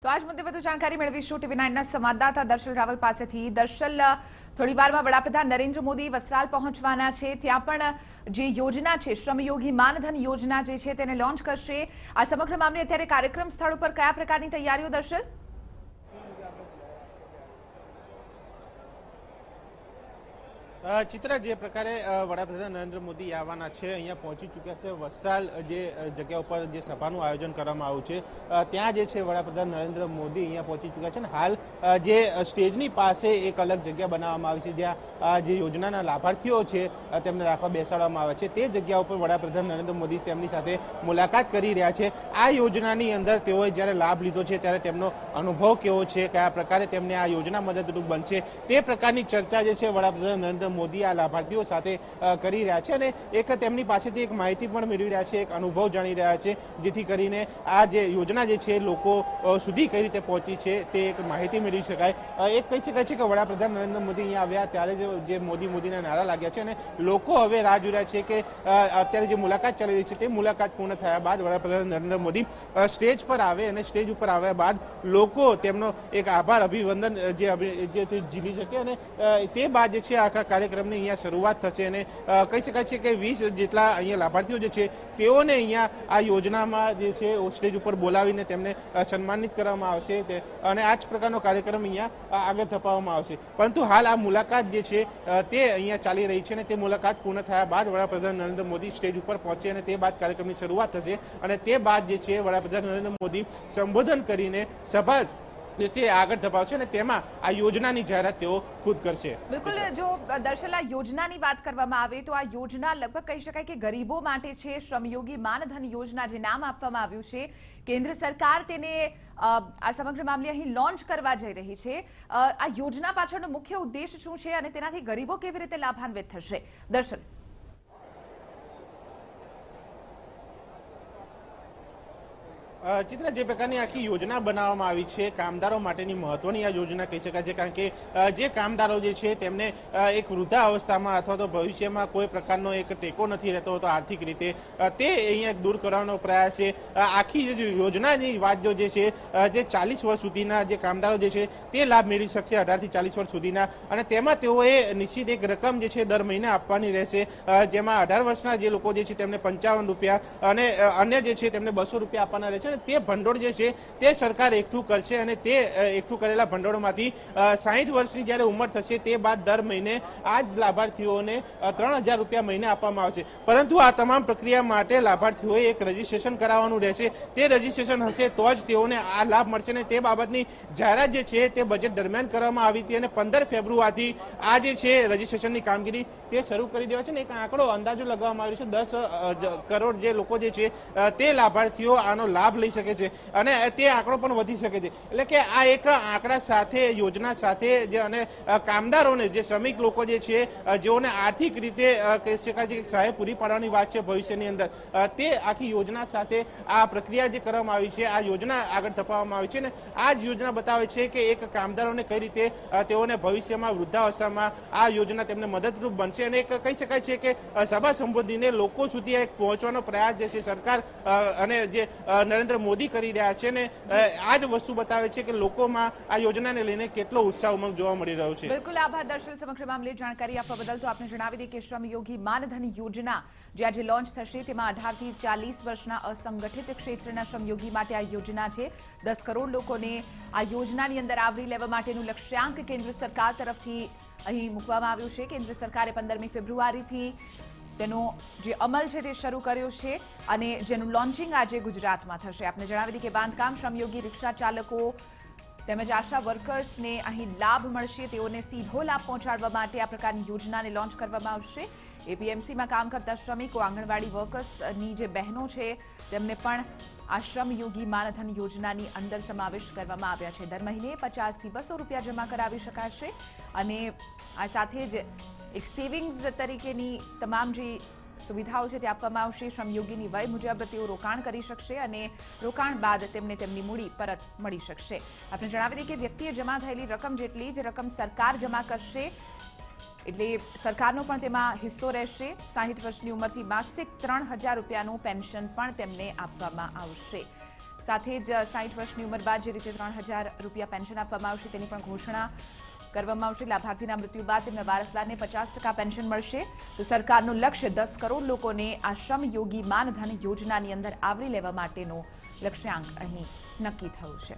તો આજ મુદ્દે વધુ જાણકારી મેળવીશું ટીવી 9ના સંવાદદાતા દર્શલ રાવલ પાસેથી। દર્શલ, થોડીવારમાં વડાપ્રધાન નરેન્દ્ર મોદી વસ્ત્રાલ પહોંચવાના છે, ત્યાં પણ જે યોજના છે શ્રમયોગી માનધન યોજના જે છે તેને લોન્ચ કરશે। આ સમગ્ર મામલે અત્યારે કાર્યક્રમ સ્થળ ઉપર કયા પ્રકારની તૈયારીઓ દર્શલ? ચિત્રા, જે પ્રકારે વડાપ્રધાન નરેન્દ્ર મોદી આવવાના છે, અહીંયા પહોંચી ચૂક્યા છે। વસ્ત્રાલ જે જગ્યા ઉપર જે સભાનું આયોજન કરવામાં આવ્યું છે ત્યાં જે છે વડાપ્રધાન નરેન્દ્ર મોદી અહીંયા પહોંચી ચૂક્યા છે। અને હાલ જે સ્ટેજની પાસે એક અલગ જગ્યા બનાવવામાં આવી છે, જ્યાં જે યોજનાના લાભાર્થીઓ છે તેમને રાખવા બેસાડવામાં આવે છે, તે જગ્યા ઉપર વડાપ્રધાન નરેન્દ્ર મોદી તેમની સાથે મુલાકાત કરી રહ્યા છે। આ યોજનાની અંદર તેઓએ જ્યારે લાભ લીધો છે ત્યારે તેમનો અનુભવ કેવો છે, કયા પ્રકારે તેમને આ યોજના મદદરૂપ બનશે, તે પ્રકારની ચર્ચા જે છે વડાપ્રધાન નરેન્દ્ર મોદી આ લાભાર્થીઓ સાથે કરી રહ્યા છે અને એક તેમની પાસેથી એક માહિતી પણ મેળવી રહ્યા છે, એક અનુભવ જાણી રહ્યા છે, જેથી કરીને આ જે યોજના જે છે લોકો સુધી કઈ રીતે પહોંચી છે તે એક માહિતી મેળવી શકાય। એક કહી શકાય છે કે વડાપ્રધાન નરેન્દ્ર મોદી અહીંયા આવ્યા ત્યારે જે મોદીના નારા લાગ્યા છે અને લોકો હવે રાહ જોઈ રહ્યા છે કે અત્યારે જે મુલાકાત ચાલી રહી છે તે મુલાકાત પૂર્ણ થયા બાદ વડાપ્રધાન નરેન્દ્ર મોદી સ્ટેજ પર આવે અને સ્ટેજ ઉપર આવ્યા બાદ લોકો તેમનો એક આભાર અભિવંદન જે ઝીલી શકે અને તે બાદ જે છે આખા કાર્યક્રમની અહીંયા શરૂઆત થશે અને કહી શકાય છે કે 20 જેટલા અહીંયા લાભાર્થીઓ જે છે તેઓને અહીંયા આ યોજનામાં જે છે સ્ટેજ ઉપર બોલાવીને તેમને સન્માનિત કરવામાં આવશે અને આ જ પ્રકારનો કાર્યક્રમ અહીંયા આગળ ધપાવવામાં આવશે। પરંતુ હાલ આ મુલાકાત જે છે તે અહીંયા ચાલી રહી છે અને તે મુલાકાત પૂર્ણ થયા બાદ વડાપ્રધાન નરેન્દ્ર મોદી સ્ટેજ ઉપર પહોંચે અને તે બાદ કાર્યક્રમની શરૂઆત થશે અને તે બાદ જે છે વડાપ્રધાન નરેન્દ્ર મોદી સંબોધન કરીને સભા જે છે આગળ ધપાવશે અને તેમાં આ યોજનાની જાહેરાત તેઓ ખુદ કરશે। બિલકુલ, જો દર્શલ આ યોજનાની વાત કરવામાં આવે તો આ યોજના લગભગ કહી શકાય કે ગરીબો માટે છે। શ્રમયોગી માનધન યોજના જે નામ આપવામાં આવ્યું છે, કેન્દ્ર સરકાર તેને આ સમગ્ર મામલે અહીં લોન્ચ કરવા જઈ રહી છે। આ યોજના પાછળનો મુખ્ય ઉદ્દેશ શું છે અને તેનાથી ગરીબો કેવી રીતે લાભાન્વિત થશે? દર્શલ, ચિત્રા, જે પ્રકારની આખી યોજના બનાવવામાં આવી છે કામદારો માટેની મહત્વની આ યોજના કહી શકાય છે, કારણ કે જે કામદારો જે છે તેમને એક વૃદ્ધાવસ્થામાં અથવા તો ભવિષ્યમાં કોઈ પ્રકારનો એક ટેકો નથી રહેતો હોતો આર્થિક રીતે, તે અહીંયા દૂર કરવાનો પ્રયાસ છે। આખી જે યોજનાની વાત જે છે જે 40 વર્ષ સુધીના જે કામદારો જે છે તે લાભ મેળવી શકશે, 18 થી 40 વર્ષ સુધીના, અને તેમાં તેઓએ નિશ્ચિત એક રકમ જે છે દર મહિને આપવાની રહેશે, જેમાં 18 વર્ષના જે લોકો જે છે તેમને 55 રૂપિયા અને અન્ય જે છે તેમને 200 રૂપિયા આપવાના રહેશે। તે ભંડોળ જે છે તે સરકાર એકઠું કરશે અને તે એકઠું કરેલા ભંડોળમાંથી 60 વર્ષની જ્યારે ઉંમર થશે તે બાદ દર મહિને આ જ લાભાર્થીઓને 3000 રૂપિયા મહિને આપવામાં આવશે। પરંતુ આ તમામ પ્રક્રિયા માટે લાભાર્થીઓએ એક રજીસ્ટ્રેશન કરાવવાનું રહેશે, તે રજીસ્ટ્રેશન હશે તો જ તેઓને આ લાભ મળશે અને તે બાબતની જાહેરાત જે છે તે બજેટ દરમિયાન કરવામાં આવી હતી અને 15 ફેબ્રુઆરીથી આ જે છે રજીસ્ટ્રેશનની કામગીરી તે શરૂ કરી દેવા છે ને એક આંકડો અંદાજો લગાવવામાં આવ્યો છે 10 કરોડ જે લોકો જે છે તે લાભાર્થીઓ આનો લાભ લઈ શકે છે અને તે આંકડો પણ વધી શકે છે। એટલે કે આ એક આંકડા સાથે યોજના સાથે જે અને કામદારોને જે શ્રમિક લોકો જે છે જેઓને આર્થિક રીતે કહી શકાય છે સહાય પૂરી પાડવાની વાત છે ભવિષ્યની અંદર, તે આખી યોજના સાથે આ પ્રક્રિયા જે કરવામાં આવી છે, આ યોજના આગળ ધપાવવામાં આવી છે ને આ જ યોજના બતાવે છે કે એક કામદારોને કઈ રીતે તેઓને ભવિષ્યમાં વૃદ્ધાવસ્થામાં આ યોજના તેમને મદદરૂપ બનશે અને એક કહી શકાય છે કે સભા સંબોધીને લોકો સુધી એક પહોંચવાનો પ્રયાસ જે છે સરકાર અને જે નરેન્દ્ર મોદી કરી રહ્યા છે ને આ જ વસ્તુ બતાવે છે કે લોકોમાં આ યોજનાને લઈને કેટલો ઉત્સાહ ઉમંગ જોવા મળી રહ્યો છે। બિલકુલ, આભાર દર્શલ સમગ્ર મામલે જાણકારી આપવા બદલ। તો આપને જણાવી દઈએ કે શ્રમયોગી માનધન યોજના જે આજે લોન્ચ થશે તેમાં 18 થી 40 વર્ષના અસંગઠિત ક્ષેત્રના શ્રમયોગી માટે આ યોજના છે। 10 કરોડ લોકોને આ યોજનાની અંદર આવરી લેવા માટેનું લક્ષ્યાંક કેન્દ્ર સરકાર તરફથી અહીં મૂકવામાં આવ્યું છે। કેન્દ્ર સરકારે 15મી ફેબ્રુઆરીથી તેનો જે અમલ છે તે શરૂ કર્યો છે અને જેનું લોન્ચિંગ આજે ગુજરાતમાં થશે। આપને જણાવી દઈએ કે બાંધકામ શ્રમયોગી રિક્ષા ચાલકો તેમજ આશા વર્કર્સને અહીં લાભ મળશે, તેઓને સીધો લાભ પહોંચાડવા માટે આ પ્રકારની યોજનાને લોન્ચ કરવામાં આવશે। એપીએમસીમાં કામ કરતા શ્રમિકો, આંગણવાડી વર્કર્સની જે બહેનો છે તેમને પણ આ શ્રમયોગી માનધન યોજનાની અંદર સમાવિષ્ટ કરવામાં આવ્યા છે। દર મહિને 50 થી 200 રૂપિયા જમા કરાવી શકાશે અને આ સાથે જ એક સેવિંગ્સ તરીકેની તમામ જે સુવિધાઓ છે તે આપવામાં આવશે। શ્રમયોગીની વય મુજબ તેઓ રોકાણ કરી શકશે અને રોકાણ બાદ તેમને તેમની મૂડી પરત મળી શકશે। આપણે જણાવી દઈએ કે વ્યક્તિએ જમા થયેલી રકમ જેટલી જ રકમ સરકાર જમા કરશે, એટલે સરકારનો પણ તેમાં હિસ્સો રહેશે। 60 વર્ષની ઉંમરથી માસિક 3000 રૂપિયાનું પેન્શન પણ તેમને આપવામાં આવશે। સાથે જ 60 વર્ષની ઉંમર બાદ જે રીતે 3000 રૂપિયા પેન્શન આપવામાં આવશે તેની પણ ઘોષણા કરવામાં આવશે। લાભાર્થીના મૃત્યુ બાદ તેમના વારસદારને 50% પેન્શન મળશે। તો સરકારનું લક્ષ્ય 10 કરોડ લોકોને આ શ્રમયોગી માનધન યોજનાની અંદર આવરી લેવા માટેનો લક્ષ્યાંક અહીં નક્કી થયું છે।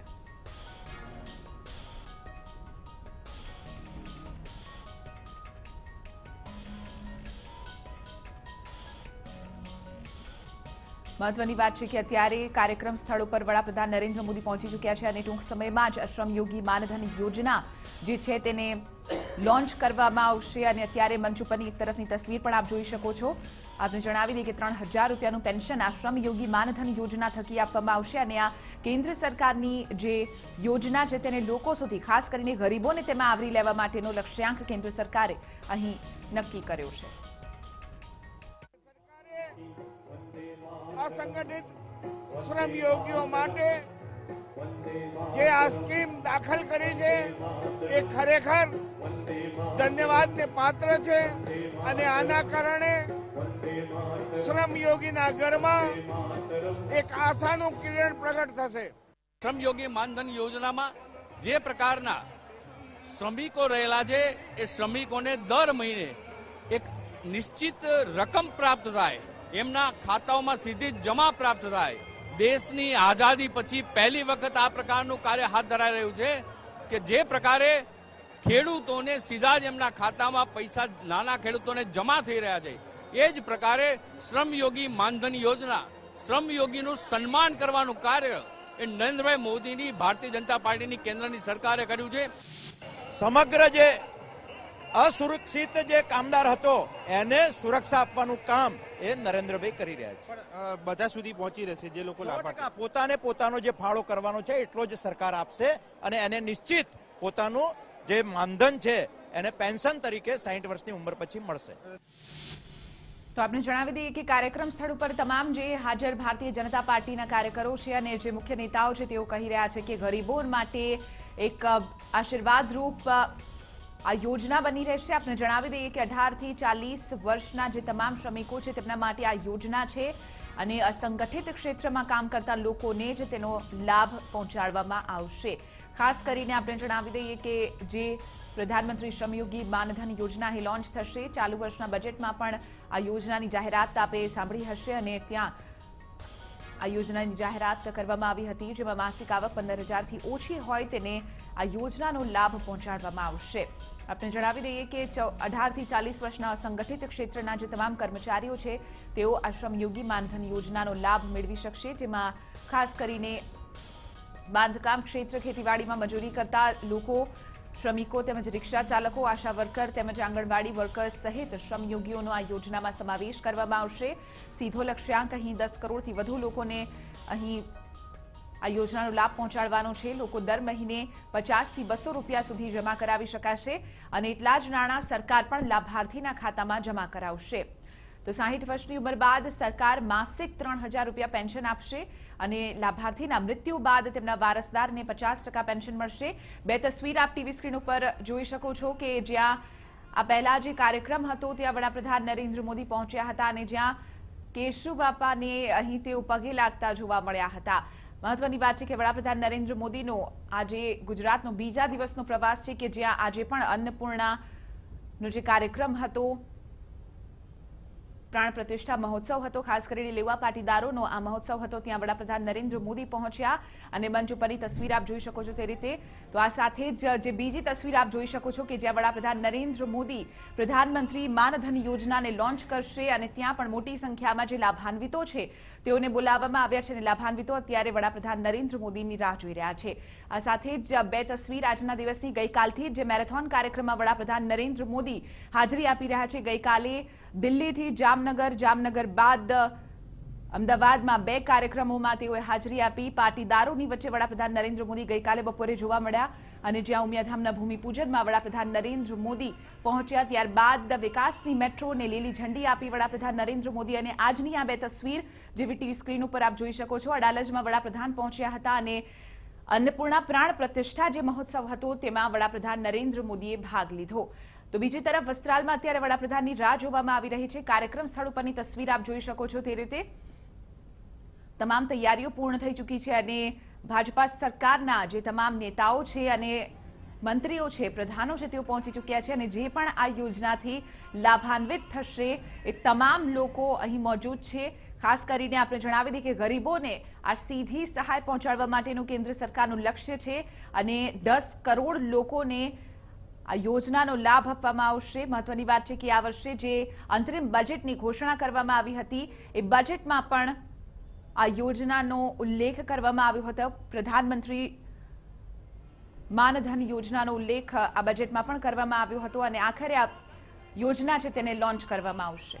મહત્વની વાત છે કે અત્યારે કાર્યક્રમ સ્થળ ઉપર વડાપ્રધાન નરેન્દ્ર મોદી પહોંચી ચૂક્યા છે અને ટૂંક સમયમાં જ શ્રમયોગી માનધન યોજના જે છે તેને લોન્ચ કરવામાં આવશે। અને અત્યારે મંચ ઉપરની એક તરફની તસવીર પણ આપ જોઈ શકો છો। આપને જણાવી દઈએ કે 3000 રૂપિયાનું પેન્શન આ શ્રમયોગી માનધન યોજના થકી આપવામાં આવશે અને આ કેન્દ્ર સરકારની જે યોજના છે તેને લોકો સુધી, ખાસ કરીને ગરીબોને તેમાં આવરી લેવા માટેનો લક્ષ્યાંક કેન્દ્ર સરકારે અહીં નક્કી કર્યો છે। असंगठित श्रमयोगीओ माटे जे आ स्कीम दाखल करी छे ए खरेखर धन्यवाद ने पात्र छे अने आना कारणे श्रमयोगीना घरमां एक आशानुं किरण प्रगट थशे। श्रमयोगी मानधन योजनामां जे प्रकारना श्रमिको रहेला छे ए श्रमिकोने दर महीने एक निश्चित रकम प्राप्त थाय, एमना खाताओमां सीधी जमा प्राप्त थाय। देशनी आजादी पछी पहली वखत आ प्रकारनुं कार्य हाथ धराई रह्युं छे કે જે પ્રકારે ખેડૂતોને સીધા જ એમના ખાતામાં પૈસા નાના ખેડૂતોને જમા થઈ રહ્યા છે, એ જ પ્રકારે શ્રમયોગી માનધન યોજના, શ્રમયોગીનું સન્માન કરવાનું કાર્ય એ નરેન્દ્રભાઈ મોદીની ભારતીય જનતા પાર્ટીની કેન્દ્રની સરકારે કર્યું છે। સમગ્ર જે असुरक्षित जे कामदार हतो एने सुरक्षा आपवानुं काम ए नरेंद्रभाई करी रह्या छे। પણ બધા સુધી પહોંચી રહેશે જે લોકો લાભાર્થી પોતાને પોતાનો જે ફાળો કરવાનો છે એટલો જ સરકાર આપશે અને એને નિશ્ચિત પોતાનું જે માનધન છે એને પેન્શન તરીકે 60 વર્ષની ઉંમર પછી મળશે। તો આપણે જણાવી દઈએ કે કાર્યક્રમ સ્થળ ઉપર તમામ જે હાજર ભારતીય જનતા પાર્ટીના કાર્યકરો છે અને જે મુખ્ય નેતાઓ છે તેઓ કહી રહ્યા છે કે ગરીબો માટે એક આશીર્વાદરૂપ આ યોજના બની રહેશે। આપણે જણાવી દઈએ કે 18 થી 40 વર્ષના જે તમામ શ્રમિકો છે તેમના માટે આ યોજના છે અને અસંગઠિત ક્ષેત્રમાં કામ કરતા લોકોને જ તેનો લાભ પહોંચાડવામાં આવશે। ખાસ કરીને આપણે જણાવી દઈએ કે જે પ્રધાનમંત્રી શ્રમયોગી માનધન યોજના એ લોન્ચ થશે, ચાલુ વર્ષના બજેટમાં પણ આ યોજનાની જાહેરાત આપે સાંભળી હશે અને ત્યાં આ યોજનાની જાહેરાત કરવામાં આવી હતી, જેમાં માસિક આવક 15,000 થી ઓછી હોય તેને આ યોજનાનો લાભ પહોંચાડવામાં આવશે। આપણે જણાવી દઈએ કે 18 થી 40 વર્ષના અસંગઠિત ક્ષેત્રના જે તમામ કર્મચારીઓ છે તેઓ આ શ્રમયોગી માનધન યોજનાનો લાભ મેળવી શકશે, જેમાં ખાસ કરીને બાંધકામ ક્ષેત્ર, ખેતીવાડીમાં મજૂરી કરતા લોકો, શ્રમિકો તેમજ રિક્ષા ચાલકો, આશા વર્કર તેમજ આંગણવાડી વર્કર્સ સહિત શ્રમયોગીઓનો આ યોજનામાં સમાવેશ કરવામાં આવશે। સીધો લક્ષ્યાંક અહીં 10 કરોડથી વધુ લોકોને અહીં આ યોજનાનો લાભ પહોંચાડવાનો છે। લોકો દર મહિને 50 થી 200 રૂપિયા સુધી જમા કરાવી શકાશે અને એટલા જ નાણાં સરકાર પણ લાભાર્થીના ખાતામાં જમા કરાવશે। તો 60 વર્ષની ઉંમર બાદ સરકાર માસિક 3000 રૂપિયા પેન્શન આપશે અને લાભાર્થીના મૃત્યુ બાદ તેમના વારસદારને 50% પેન્શન મળશે। બે તસવીર આપ ટીવી સ્ક્રીન ઉપર જોઈ શકો છો કે જ્યાં આ પહેલા જે કાર્યક્રમ હતો ત્યાં વડાપ્રધાન નરેન્દ્ર મોદી પહોંચ્યા હતા અને જ્યાં કેશુ બાપાને અહીં તેઓ પગે લાગતા જોવા મળ્યા હતા। મહત્વની વાત છે કે વડાપ્રધાન નરેન્દ્ર મોદીનો આજે ગુજરાતનો બીજા દિવસનો પ્રવાસ છે કે જ્યાં આજે પણ અન્નપૂર્ણાનો જે કાર્યક્રમ હતો, પ્રાણ પ્રતિષ્ઠા મહોત્સવ હતો, ખાસ કરીને લેવા પાટીદારોનો આ મહોત્સવ હતો, ત્યાં વડાપ્રધાન નરેન્દ્ર મોદી પહોંચ્યા અને મંચ ઉપરની તસવીર આપ જોઈ શકો છો તે રીતે। તો આ સાથે જ જે બીજી તસવીર આપ જોઈ શકો છો કે જ્યાં વડાપ્રધાન નરેન્દ્ર મોદી પ્રધાનમંત્રી માનધન યોજનાને લોન્ચ કરશે અને ત્યાં પણ મોટી સંખ્યામાં જે લાભાન્વિતો છે તેઓને બોલાવવામાં આવ્યા છે અને લાભાન્વિતો અત્યારે વડાપ્રધાન નરેન્દ્ર મોદીની રાહ જોઈ રહ્યા છે। આ સાથે જ બે તસવીર આજના દિવસની, ગઈકાલથી જે મેરેથોન કાર્યક્રમમાં વડાપ્રધાન નરેન્દ્ર મોદી હાજરી આપી રહ્યા છે। ગઈકાલે દિલ્હીથી જામનગર બાદ અમદાવાદમાં 2 કાર્યક્રમોમાં તેઓએ હાજરી આપી। પાટીદારોની વચ્ચે વડાપ્રધાન નરેન્દ્ર મોદી ગઈકાલે બપોરે જોવા મળ્યા અને જ્યાં ઉમિયાધામના ભૂમિપૂજનમાં વડાપ્રધાન નરેન્દ્ર મોદી પહોંચ્યા, ત્યારબાદ વિકાસની મેટ્રોને લીલી ઝંડી આપી વડાપ્રધાન નરેન્દ્ર મોદી। અને આજની આ 2 તસવીર જેવી ટીવી સ્ક્રીન ઉપર આપ જોઈ શકો છો, અડાલજમાં વડાપ્રધાન પહોંચ્યા હતા અને અન્નપૂર્ણા પ્રાણ પ્રતિષ્ઠા જે મહોત્સવ હતો તેમાં વડાપ્રધાન નરેન્દ્ર મોદીએ ભાગ લીધો। તો બીજી તરફ વસ્ત્રાલમાં અત્યારે વડાપ્રધાનની રાહ જોવામાં આવી રહી છે। કાર્યક્રમ સ્થળ ઉપરની તસવીર આપ જોઈ શકો છો તે રીતે તમામ તૈયારીઓ પૂર્ણ થઈ ચૂકી છે અને ભાજપા સરકારના જે તમામ નેતાઓ છે અને મંત્રીઓ છે, પ્રધાનો છે, તેઓ પહોંચી ચૂક્યા છે અને જે પણ આ યોજનાથી લાભાન્વિત થશે એ તમામ લોકો અહીં મોજૂદ છે. ખાસ કરીને આપણે જણાવી દઈએ કે ગરીબોને આ સીધી સહાય પહોંચાડવા માટેનું કેન્દ્ર સરકારનું લક્ષ્ય છે અને 10 કરોડ લોકોને આ યોજનાનો લાભ આપવામાં આવશે. મહત્વની વાત છે કે આ વર્ષે જે અંતરિમ બજેટની ઘોષણા કરવામાં આવી હતી એ બજેટમાં પણ આ યોજનાનો ઉલ્લેખ કરવામાં આવ્યો હતો. પ્રધાનમંત્રી માનધન યોજનાનો ઉલ્લેખ આ બજેટમાં પણ કરવામાં આવ્યો હતો અને આખરે આ યોજના છે તેને લોન્ચ કરવામાં આવશે.